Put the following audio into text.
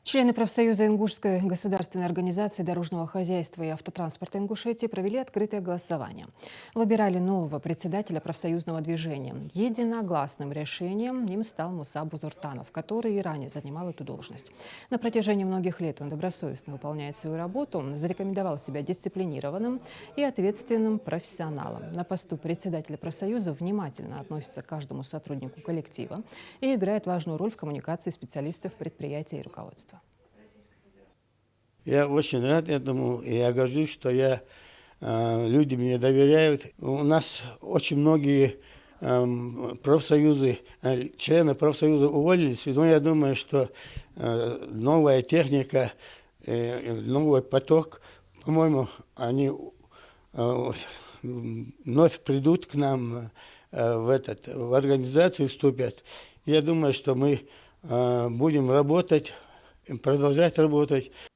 Члены профсоюза Ингушской государственной организации дорожного хозяйства и автотранспорта Ингушетии провели открытое голосование. Выбирали нового председателя профсоюзного движения. Единогласным решением им стал Муса Бузуртанов, который и ранее занимал эту должность. На протяжении многих лет он добросовестно выполняет свою работу, зарекомендовал себя дисциплинированным и ответственным профессионалом. На посту председателя профсоюза внимательно относится к каждому сотруднику коллектива и играет важную роль в коммуникации специалистов предприятия и руководства. Я очень рад этому, и я горжусь, что люди мне доверяют. У нас очень многие профсоюзы, члены профсоюза уволились, но я думаю, что новая техника, новый поток, по-моему, они вновь придут к нам в организацию, вступят. Я думаю, что мы будем работать, продолжать работать.